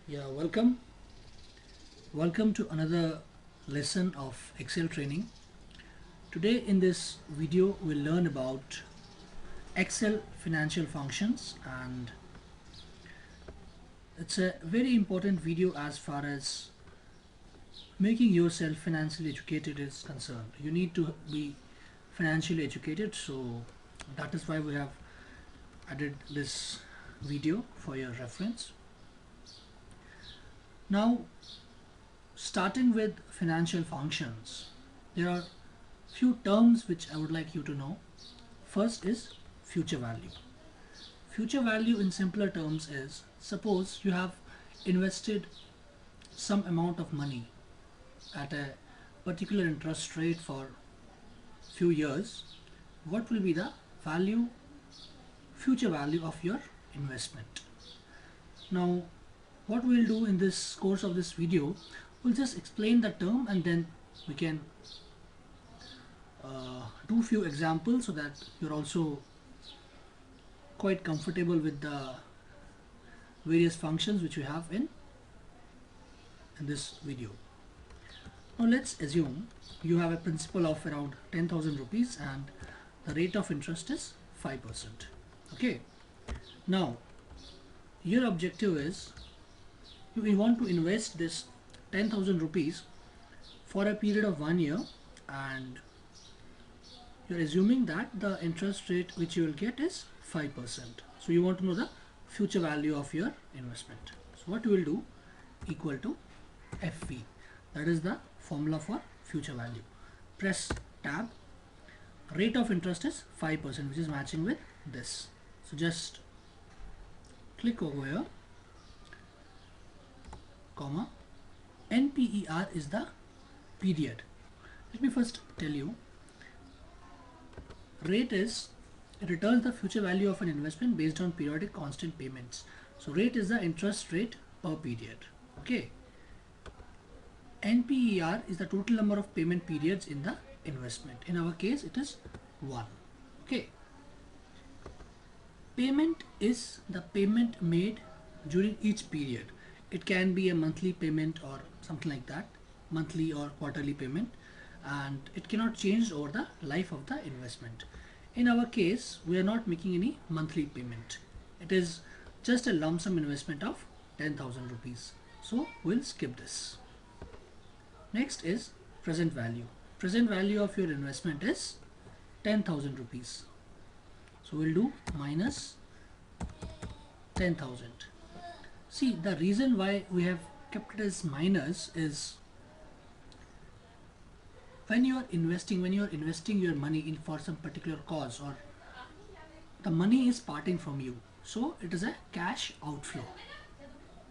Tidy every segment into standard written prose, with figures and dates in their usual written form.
Yeah, welcome to another lesson of Excel training. Today in this video we'll learn about Excel financial functions, and it's a very important video as far as making yourself financially educated is concerned. You need to be financially educated, so that is why we have added this video for your reference. Now, starting with financial functions, there are few terms which I would like you to know. First is future value. Future value in simpler terms is, suppose you have invested some amount of money at a particular interest rate for few years. What will be the future value of your investment? Now, what we'll do in this course of this video, we'll just explain the term and then we can do few examples so that you're also quite comfortable with the various functions which we have in this video. Now let's assume you have a principal of around 10,000 rupees and the rate of interest is 5%. Okay. Now your objective is you want to invest this 10,000 rupees for a period of 1 year, and you're assuming that the interest rate which you will get is 5%. So you want to know the future value of your investment. So what you will do, equal to FV, that is the formula for future value. Press tab, rate of interest is 5%, which is matching with this. So just click over here, comma, NPER is the period. Let me first tell you, rate is, it returns the future value of an investment based on periodic constant payments. So rate is the interest rate per period. Okay. NPER is the total number of payment periods in the investment. In our case, it is 1. Okay. Payment is the payment made during each period. It can be a monthly payment or something like that, monthly or quarterly payment, and it cannot change over the life of the investment. In our case, we are not making any monthly payment. It is just a lump sum investment of 10,000 rupees. So we'll skip this. Next is present value. Present value of your investment is 10,000 rupees. So we'll do minus 10,000. See, the reason why we have kept it as minus is when you are investing your money in for some particular cause, or the money is parting from you, so it is a cash outflow.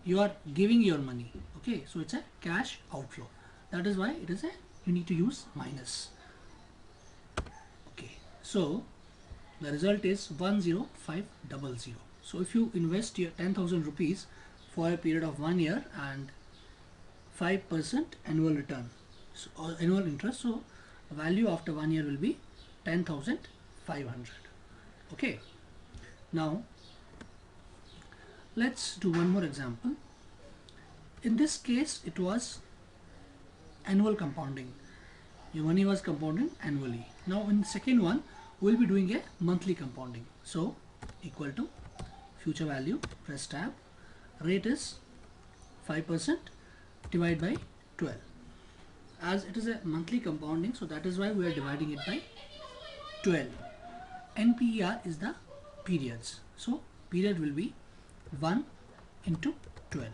You are giving your money, okay, so it's a cash outflow. That is why it is you need to use minus. Okay, so the result is 10500. So if you invest your 10,000 rupees for a period of 1 year and 5% annual return, so annual interest, so the value after 1 year will be 10,500. Okay. Now let's do one more example. In this case, it was annual compounding. Your money was compounding annually. Now in the second one, we'll be doing a monthly compounding. So equal to future value, press tab, rate is 5% divided by 12. As it is a monthly compounding, so that is why we are dividing it by 12. NPER is the periods. So period will be 1 into 12.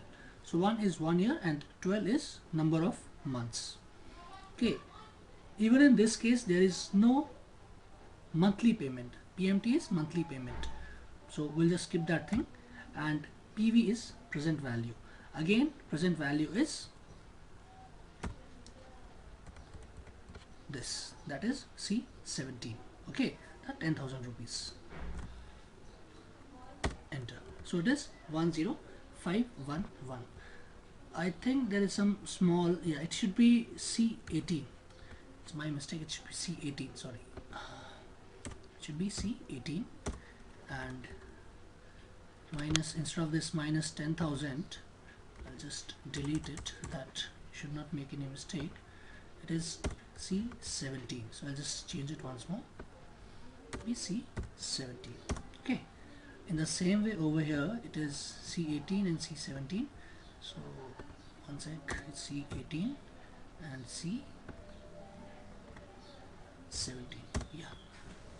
So 1 is 1 year and 12 is number of months. Okay. Even in this case, there is no monthly payment. PMT is monthly payment. So we'll just skip that thing, and PV is present value. Again, present value is this, that is C17. Okay, that 10,000 rupees. Enter. So it is 10511. I think there is some small, yeah, it should be C18. It's my mistake, it should be C18, sorry. It should be C18, and minus, instead of this minus 10,000, I'll just delete it, that should not make any mistake. It is C17, so I'll just change it once more, be C17. Okay, in the same way over here it is C18 and C17, so one sec, it's C18 and C17. Yeah,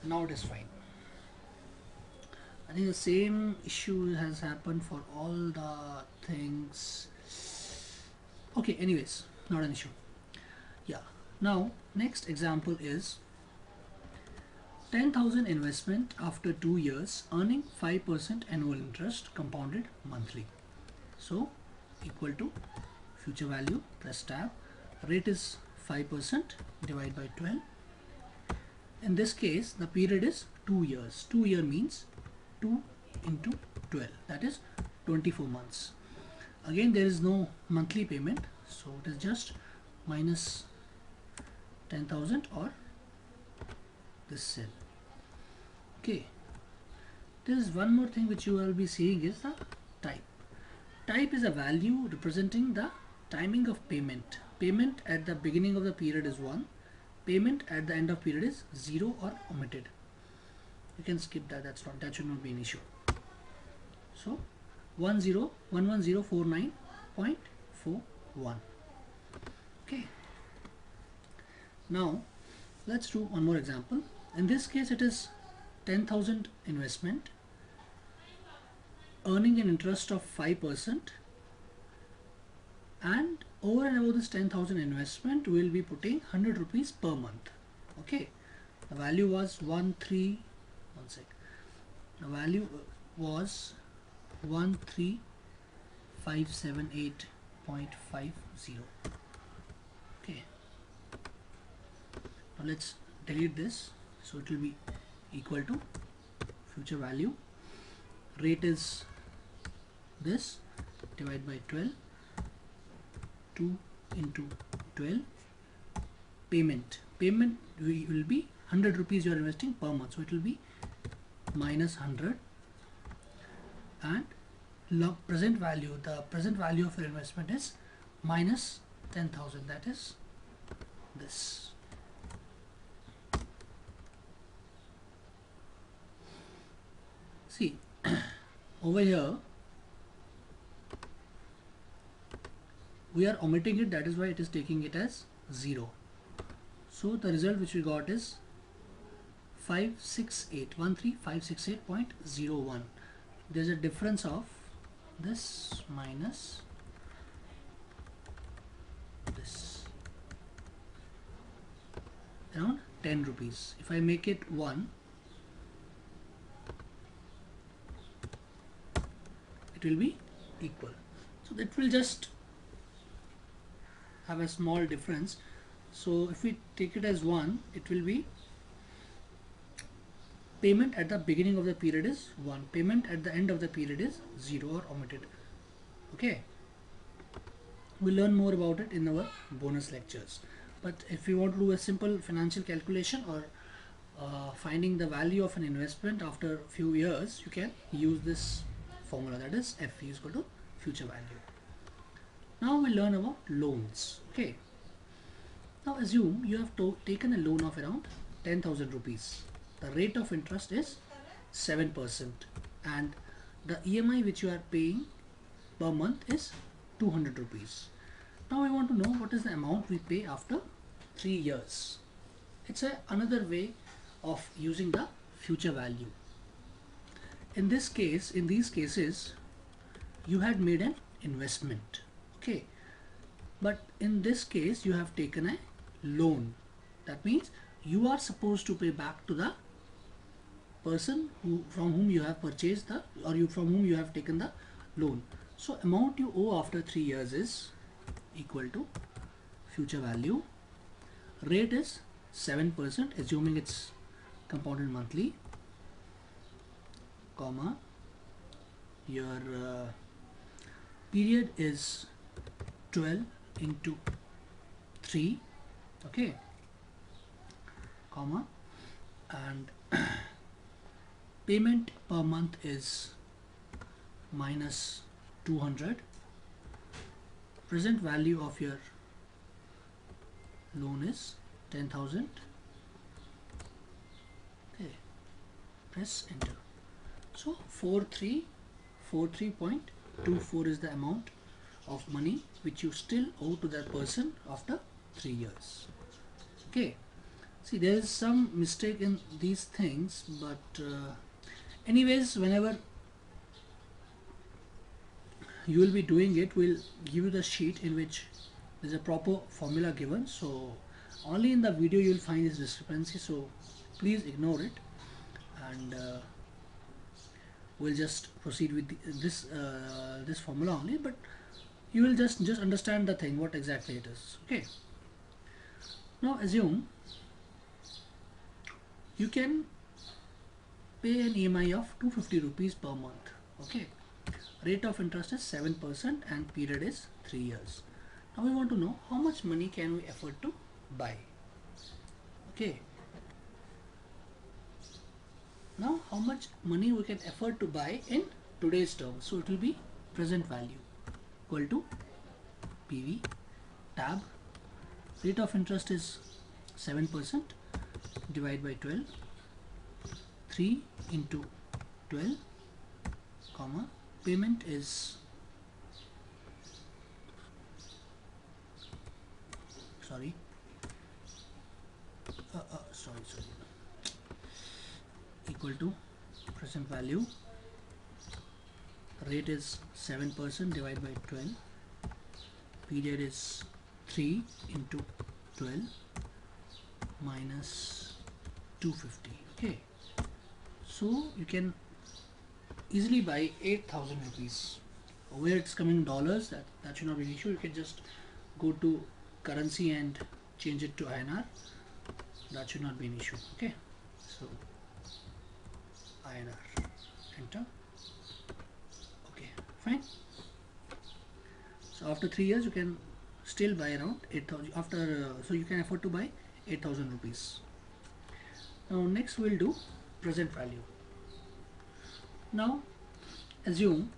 now it is fine. I think the same issue has happened for all the things. Okay, anyways, not an issue. Yeah, now next example is 10,000 investment after 2 years earning 5% annual interest compounded monthly. So equal to future value plus tab, rate is 5%, divide by 12. In this case the period is 2 years. 2 year means 2 into 12, that is 24 months. Again there is no monthly payment, so it is just minus 10,000 or this cell. Okay, there is one more thing which you will be seeing is the type. Type is a value representing the timing of payment. Payment at the beginning of the period is 1, payment at the end of period is 0 or omitted. You can skip that, that should not be an issue. So 11049.41. okay, now let's do one more example. In this case it is 10,000 investment earning an interest of 5%, and over and above this 10,000 investment we will be putting 100 rupees per month. Okay, the value was 13578.50. okay, now let's delete this, so it will be equal to future value, rate is this, divide by 12, 2 into 12, payment will be 100 rupees you are investing per month, so it will be minus 100, and present value, the present value of your investment is minus 10,000, that is this. See, over here we are omitting it, that is why it is taking it as 0. So the result which we got is 13568.01. There's a difference of this minus this, around 10 rupees. If I make it 1, it will be equal. So that will just have a small difference. So if we take it as 1, it will be payment at the beginning of the period is 1, payment at the end of the period is 0 or omitted. Okay, we'll learn more about it in our bonus lectures. But if you want to do a simple financial calculation or finding the value of an investment after a few years, you can use this formula, that is FV is equal to future value. Now we'll learn about loans. Okay, now assume you have taken a loan of around 10,000 rupees. The rate of interest is 7% and the EMI which you are paying per month is 200 rupees. Now we want to know what is the amount we pay after 3 years. It's another way of using the future value. In this case, in these cases, you had made an investment. Okay, but in this case you have taken a loan. That means you are supposed to pay back to the person from whom you have purchased from whom you have taken the loan. So amount you owe after 3 years is equal to future value, rate is 7% assuming it's compounded monthly, comma, your period is 12 into 3, okay, comma, and payment per month is minus 200, present value of your loan is 10,000. Okay, press enter. So 4343.24 is the amount of money which you still owe to that person after 3 years. Okay, see, there is some mistake in these things, but anyways, whenever you will be doing it, we'll give you the sheet in which there's a proper formula given. So only in the video you will find this discrepancy, so please ignore it, and we'll just proceed with this formula only, but you will just understand the thing, what exactly it is. Okay, now assume you can pay an EMI of 250 rupees per month. Okay, rate of interest is 7% and period is 3 years. Now we want to know how much money can we afford to buy. Okay, now how much money we can afford to buy in today's terms. So it will be present value equal to PV tab, rate of interest is 7%, divide by 12, 3 into 12, comma, payment is sorry equal to present value, rate is 7%, divide by 12, period is 3 into 12 minus 250. Okay, so you can easily buy 8,000 rupees. Where it's coming in dollars, that should not be an issue. You can just go to currency and change it to INR. That should not be an issue. Okay, so INR, enter. Okay, fine. So after 3 years you can still buy around 8,000 after so you can afford to buy 8,000 rupees. Now next we'll do present value. Now assume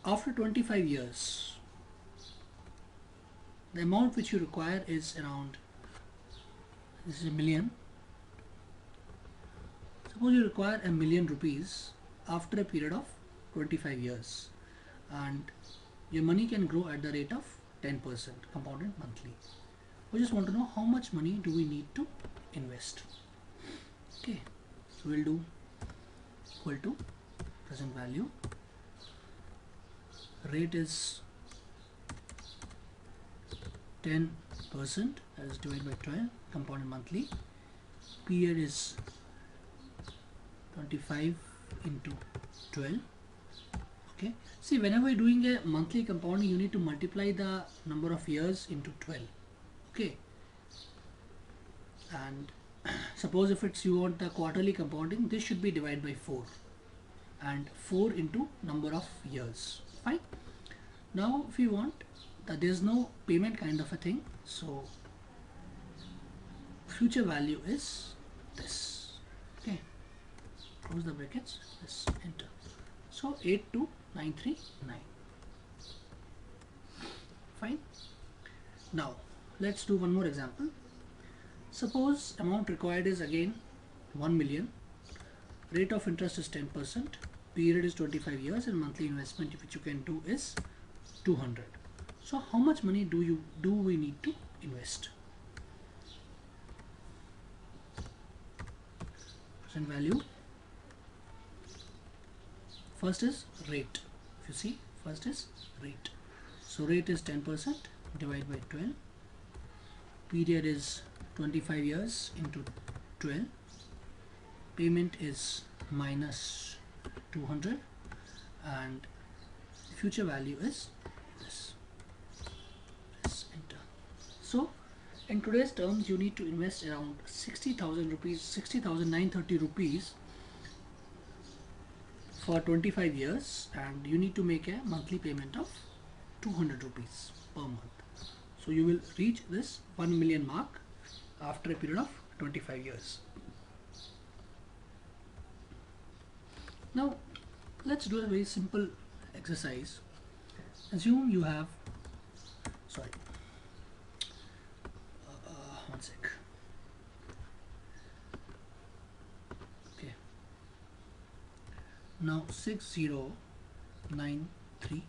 after 25 years the amount which you require is around, this is a million. Suppose you require $1 million after a period of 25 years, and your money can grow at the rate of 10% compounded monthly. We just want to know how much money do we need to invest. Okay, so we'll do equal to present value, rate is 10%, that is divided by 12, compounded monthly, period is 25 into 12. Okay, see, whenever you're doing a monthly compounding, you need to multiply the number of years into 12. Okay, and suppose if it's you want the quarterly compounding, this should be divided by 4 and 4 into number of years. Fine. Now if you want that there's no payment kind of a thing, so future value is this. Okay, close the brackets, this, enter. So 82939. Fine. Now let's do one more example. Suppose amount required is again 1 million, rate of interest is 10%, period is 25 years, and monthly investment which you can do is 200. So how much money do we need to invest? Present value, first is rate. If you see, first is rate. So rate is 10%, divided by 12, period is 25 years into 12, payment is minus 200, and future value is this. Press enter. So in today's terms you need to invest around 60,000 rupees, 60,930 rupees for 25 years, and you need to make a monthly payment of 200 rupees per month. So you will reach this 1 million mark after a period of 25 years. Now let's do a very simple exercise. Assume you have, sorry, one sec. Okay, now 60930,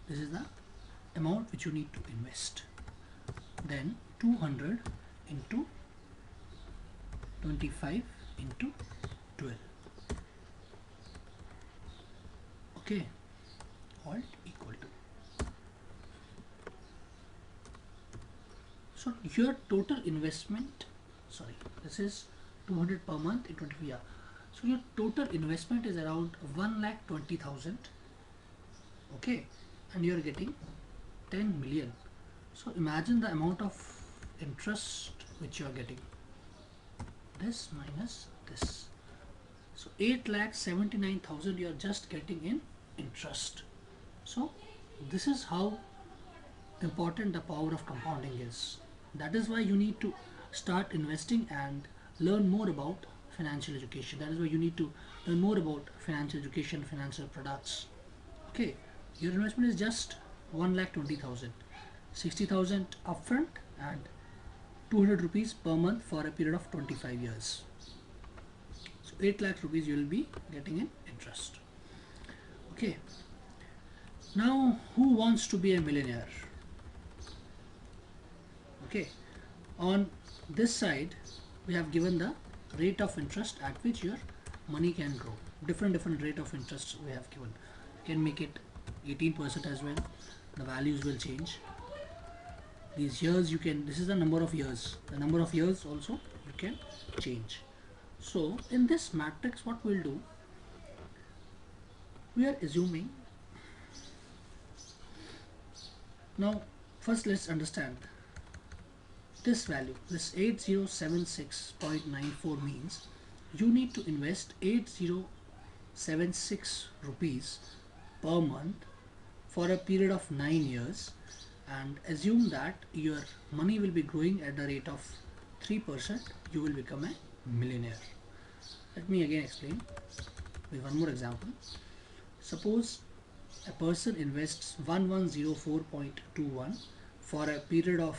this is the amount which you need to invest. Then 200 into 25 into 12. Okay, alt equal to. So your total investment, sorry, this is 200 per month in 25 years. So your total investment is around 1,20,000. Okay, and you are getting 10 million. So imagine the amount of interest which you are getting. This minus this. So 8,79,000 you are just getting in interest. So this is how important the power of compounding is. That is why you need to start investing and learn more about financial education. That is why you need to learn more about financial education, financial products. Okay, your investment is just 1,20,000, 60,000 upfront and 200 rupees per month for a period of 25 years. So 8 lakh rupees you will be getting in interest. Okay, now who wants to be a millionaire? Okay, on this side we have given the rate of interest at which your money can grow. Different rate of interest we have given. You can make it 18% as well. The values will change. These years you can, this is the number of years. The number of years also you can change. So in this matrix what we'll do, we are assuming. Now first let's understand this value. This 8076.94 means you need to invest 8076 rupees per month for a period of 9 years, and assume that your money will be growing at the rate of 3%. You will become a millionaire. Let me again explain with one more example. Suppose a person invests 1104.21 for a period of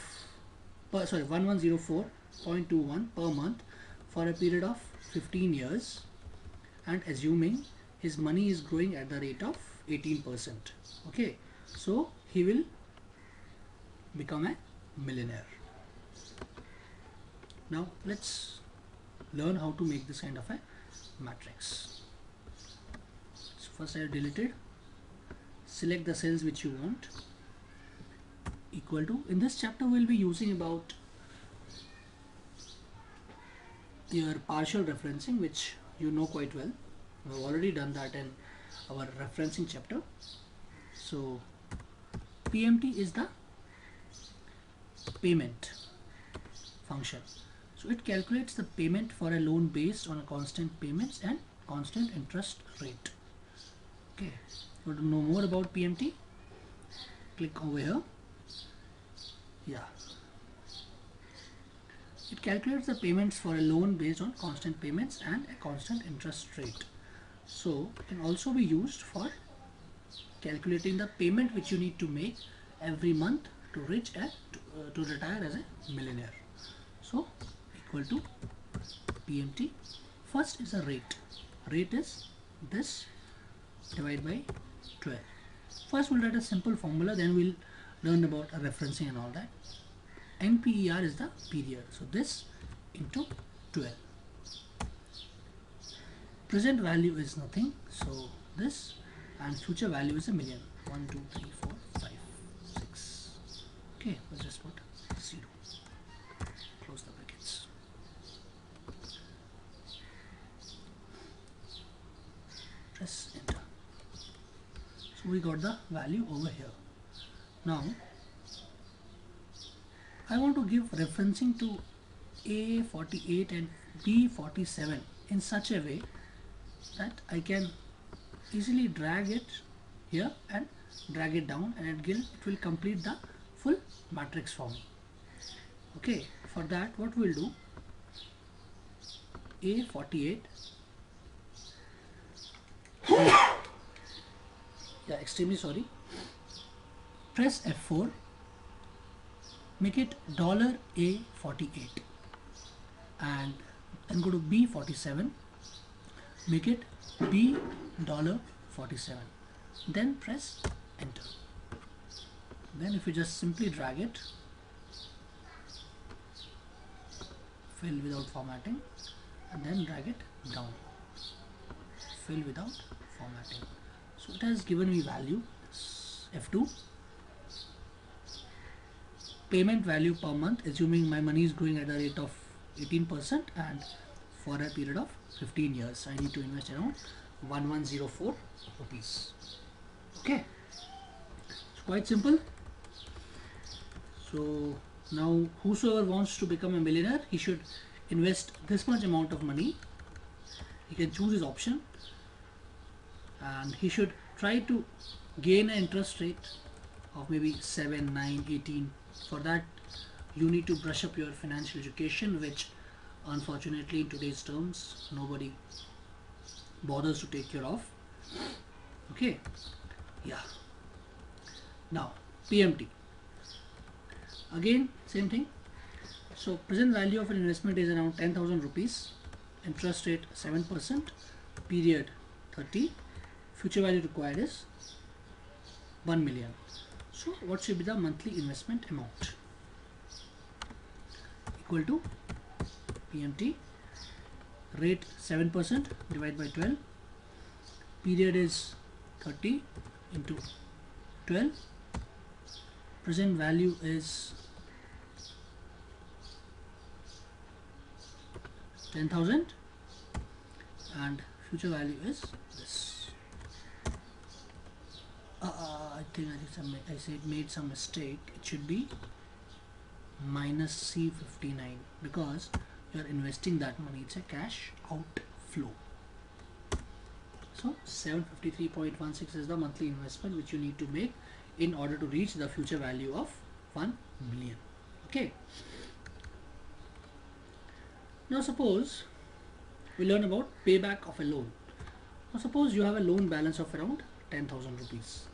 1104.21 per month for a period of 15 years, and assuming his money is growing at the rate of 18%. Okay, so he will become a millionaire. Now let's learn how to make this kind of a matrix. So first I have deleted. Select the cells which you want. Equal to. In this chapter we'll be using about your partial referencing, which you know quite well. We've already done that in our referencing chapter. So PMT is the payment function. So it calculates the payment for a loan based on a constant payments and constant interest rate. Okay, you want to know more about PMT? Click over here. Yeah, it calculates the payments for a loan based on constant payments and a constant interest rate. So it can also be used for calculating the payment which you need to make every month to reach to retire as a millionaire. So equal to PMT. First is a rate. Rate is this divided by 12. First we'll write a simple formula, then we'll learn about referencing and all that. NPER is the period. So this into 12. Present value is nothing. So this, and future value is a million. 1, 2, 3, 4, 5, 6. Okay, let's just put 0. Close the brackets. Press enter. So we got the value over here. Now I want to give referencing to A48 and B47 in such a way that I can easily drag it here and drag it down, and it will complete the full matrix for me. Okay, for that what we'll do, A48, yeah, extremely sorry, press F4, make it $A48 and then go to B47, make it B$47, then press enter. Then if you just simply drag it, fill without formatting, and then drag it down, fill without formatting. So it has given me value F2, payment value per month, assuming my money is growing at a rate of 18% and for a period of 15 years. I need to invest around 1104 rupees. Okay, it's quite simple. So now whosoever wants to become a millionaire, he should invest this much amount of money. He can choose his option and he should try to gain an interest rate of maybe 7, 9, 18. For that you need to brush up your financial education, which unfortunately in today's terms nobody bothers to take care of. Okay, yeah. Now PMT, again same thing. So present value of an investment is around 10,000 rupees, interest rate 7%, period 30, future value required is 1 million. So what should be the monthly investment amount? Equal to PMT, rate 7% divided by 12, period is 30 into 12, present value is 10,000 and future value is this. I think I made some mistake. It should be minus C59 because you are investing that money. It's a cash outflow. So 753.16 is the monthly investment which you need to make in order to reach the future value of 1 million. Okay. Now suppose we learn about payback of a loan. Now suppose you have a loan balance of around 10,000 rupees.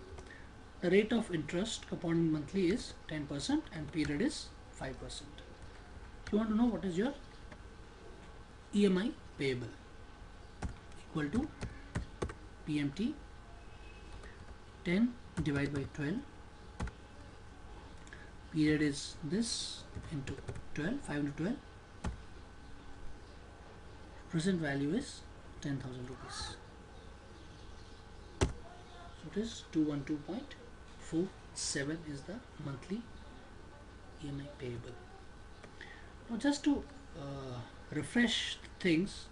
The rate of interest compounding monthly is 10% and period is 5%. You want to know what is your EMI payable? Equal to PMT 10 divided by 12, period is this into 12, 5 into 12, present value is 10,000 rupees. So it is 212.47 is the monthly EMI payable. Now just to refresh things,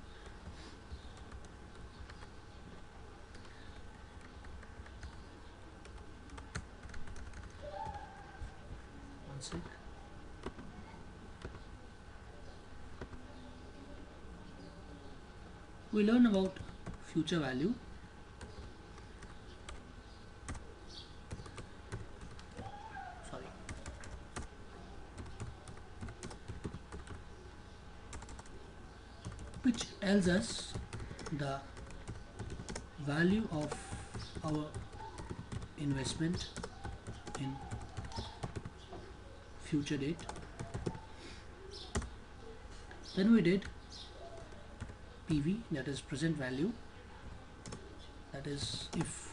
one sec. We learn about future value. Sorry. Which tells us the value of our investment in future date. Then we did PV, that is present value, that is if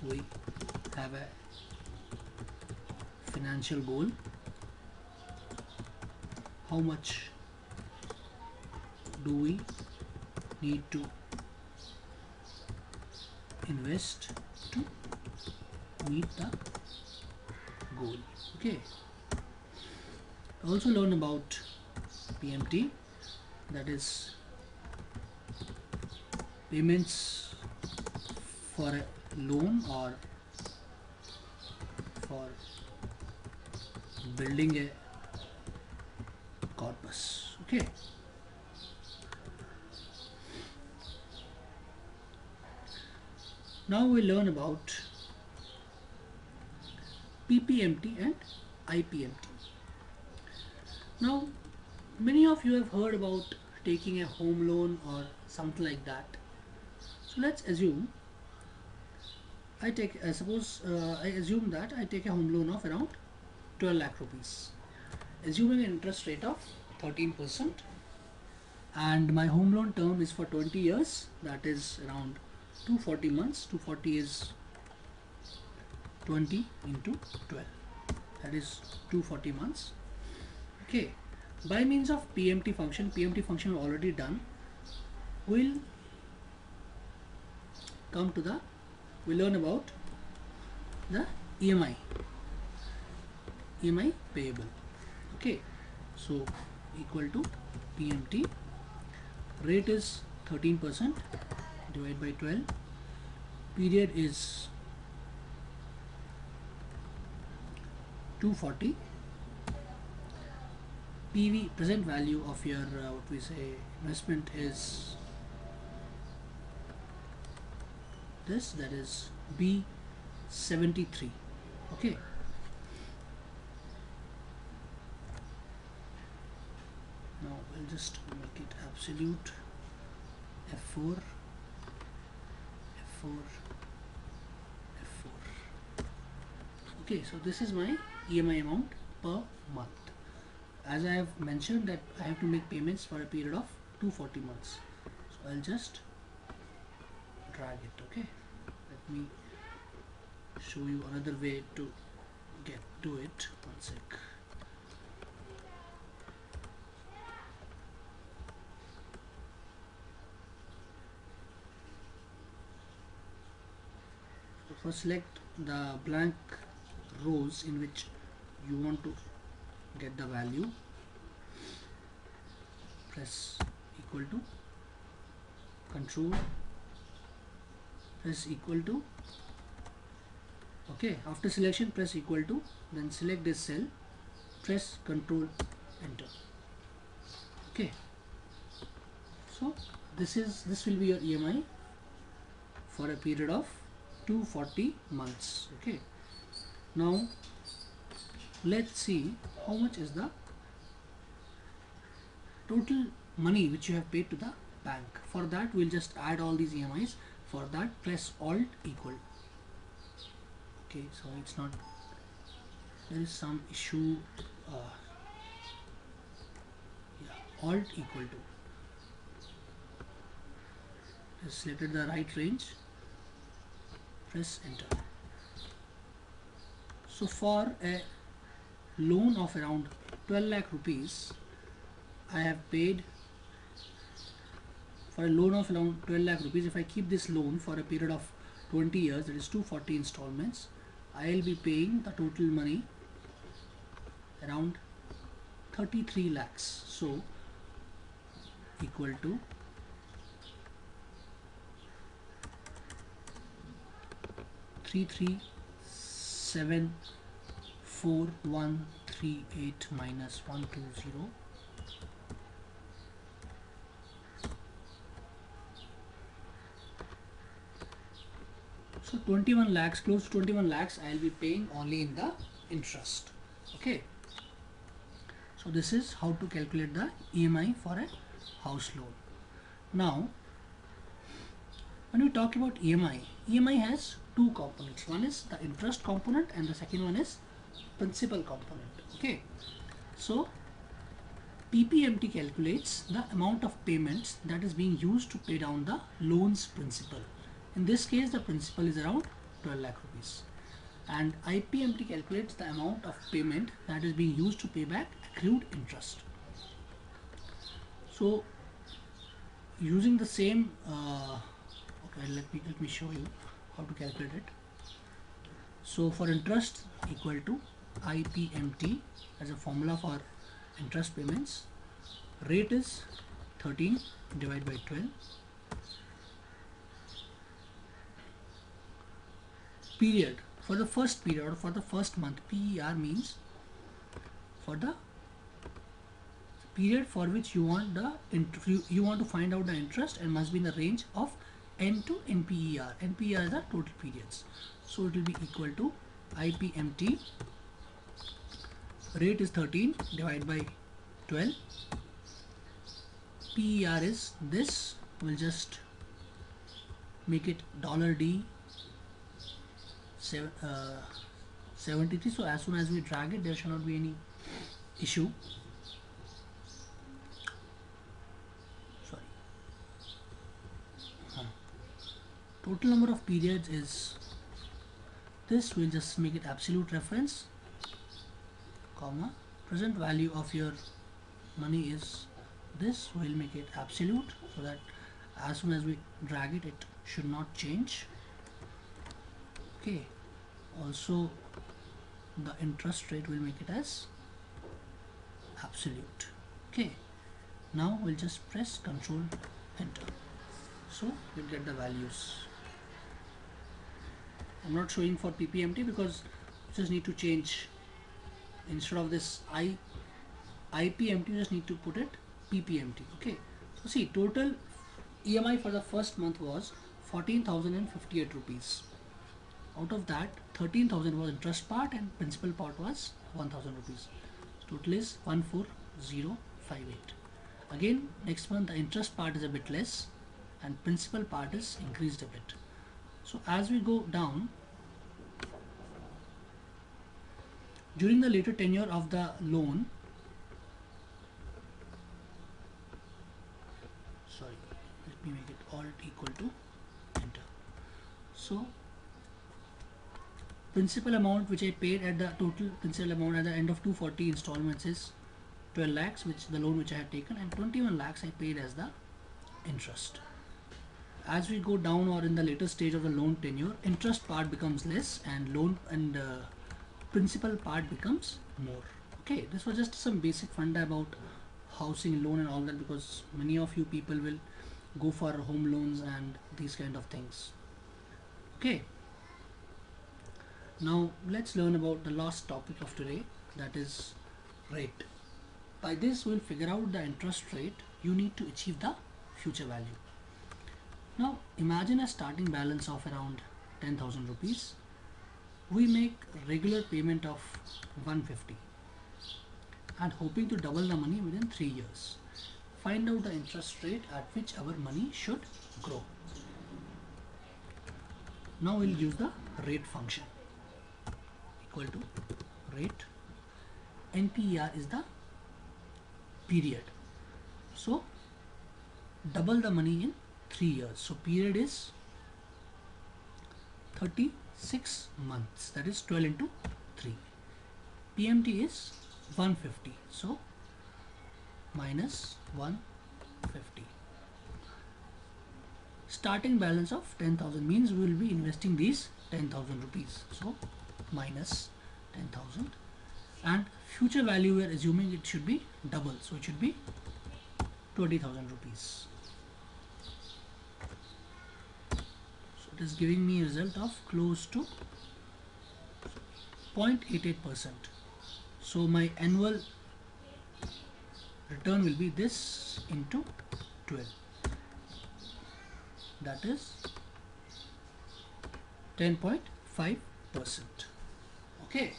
we have a financial goal, how much do we need to invest to meet the goal. Okay, also learn about PMT, that is payments for a loan or for building a corpus. Okay, now we learn about PPMT and IPMT. Now many of you have heard about taking a home loan or something like that. So let's assume I take suppose I assume that I take a home loan of around 12 lakh rupees, assuming an interest rate of 13%, and my home loan term is for 20 years, that is around 240 months. 240 is 20 into 12, that is 240 months. Okay, by means of PMT function we already done, we'll come to the, we'll learn about the EMI payable. Okay, so equal to PMT, rate is 13%, divided by 12, period is 240, PV, present value of your what we say investment is this, that is B73. Okay, now we'll just make it absolute, F4, F4, F4. Okay, so this is my EMI amount per month. As I have mentioned that I have to make payments for a period of 240 months, so I'll just drag it. Okay, let me show you another way to get to it. One sec. So first select the blank rows in which you want to get the value, press equal to, control, press equal to. Okay, after selection press equal to, then select this cell, press control enter. Okay, so this will be your EMI for a period of 240 months. Okay, now let's see how much is the total money which you have paid to the bank. For that we'll just add all these EMIs. For that press alt equal. Okay, so it's not, there is some issue. Yeah, alt equal to, just selected the right range, press enter. So for a loan of around 12 lakh rupees, I have paid, for a loan of around 12 lakh rupees, if I keep this loan for a period of 20 years, that is 240 installments, I will be paying the total money around 33 lakhs. So equal to 3374,138 minus 120. So 21 lakhs, close to 21 lakhs I will be paying only in the interest. Okay, so this is how to calculate the EMI for a house loan. Now when we talk about EMI has two components. One is the interest component and the second one is principal component. Okay, so PPMT calculates the amount of payments that is being used to pay down the loan's principal. In this case the principal is around 12 lakh rupees, and IPMT calculates the amount of payment that is being used to pay back accrued interest. So using the same okay, let me show you how to calculate it. So for interest equal to IPMT as a formula for interest payments, rate is 13 divided by 12, period, for the first period or for the first month, PER means for the period for which you want the you want to find out the interest, and must be in the range of N to NPER. NPER is the total periods. So it will be equal to IPMT, rate is 13 divided by 12, PER is this, we'll just make it $D 73. So as soon as we drag it, there shall not be any issue. Sorry. Total number of periods is this. We'll just make it absolute reference, comma. Present value of your money is this. We'll make it absolute so that as soon as we drag it, it should not change. Okay. Also, the interest rate will make it as absolute. Okay. Now we'll just press Control Enter. So we'll get the values. I'm not showing for PPMT because you just need to change, instead of this IPMT, you just need to put it PPMT. Okay. So see, total EMI for the first month was 14,058 rupees. Out of that, 13,000 was interest part and principal part was 1,000 rupees. Total is 14058. Again, next month the interest part is a bit less and principal part is increased a bit. So as we go down, during the later tenure of the loan, sorry, let me make it alt equal to enter. So principal amount which I paid at the total principal amount at the end of 240 installments is 12 lakhs, which the loan which I had taken, and 21 lakhs I paid as the interest. As we go down or in the later stage of the loan tenure, interest part becomes less and loan and principal part becomes more. Okay, this was just some basic funda about housing loan and all that, because many of you people will go for home loans and these kind of things. Okay, now let's learn about the last topic of today, that is rate. By this we'll figure out the interest rate you need to achieve the future value. Now imagine a starting balance of around 10,000 rupees. We make regular payment of 150 and hoping to double the money within 3 years. Find out the interest rate at which our money should grow. Now we'll use the rate function, equal to rate. NPER is the period. So double the money in 3 years. So period is 36 months, that is 12 into 3. PMT is 150, so minus 150. Starting balance of 10,000 means we will be investing these 10,000 rupees, so minus 10,000, and future value we are assuming it should be double, so it should be 20,000 rupees. It is giving me a result of close to 0.88%. So my annual return will be this into 12. That is 10.5%. Okay.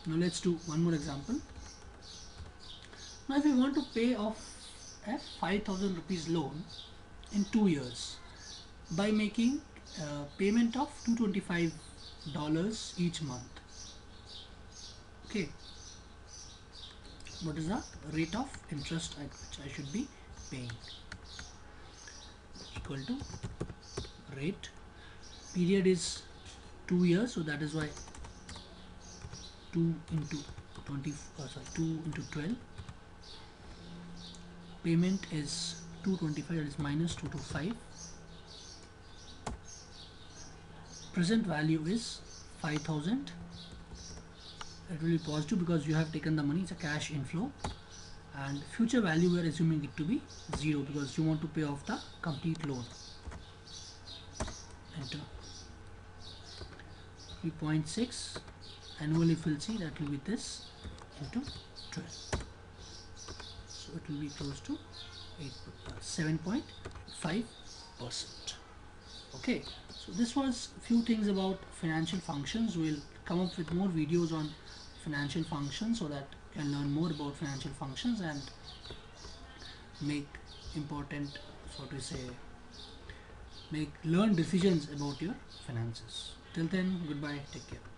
Now let's do one more example. Now if we want to pay off a 5,000 rupees loan in 2 years by making payment of $225 each month. Okay, what is the rate of interest at which I should be paying? Equal to rate. Period is 2 years, so that is why 2 into 12. Payment is 225, that is minus 225. Present value is 5,000. It will be positive because you have taken the money, it's a cash inflow. And future value we are assuming it to be 0 because you want to pay off the complete loan. Enter. 3.6. Annually if we'll see, that will be this into 12. So it will be close to 7.5%. Okay, so this was a few things about financial functions. We'll come up with more videos on financial functions so that you can learn more about financial functions and make important, so to say, learn decisions about your finances. Till then, goodbye, take care.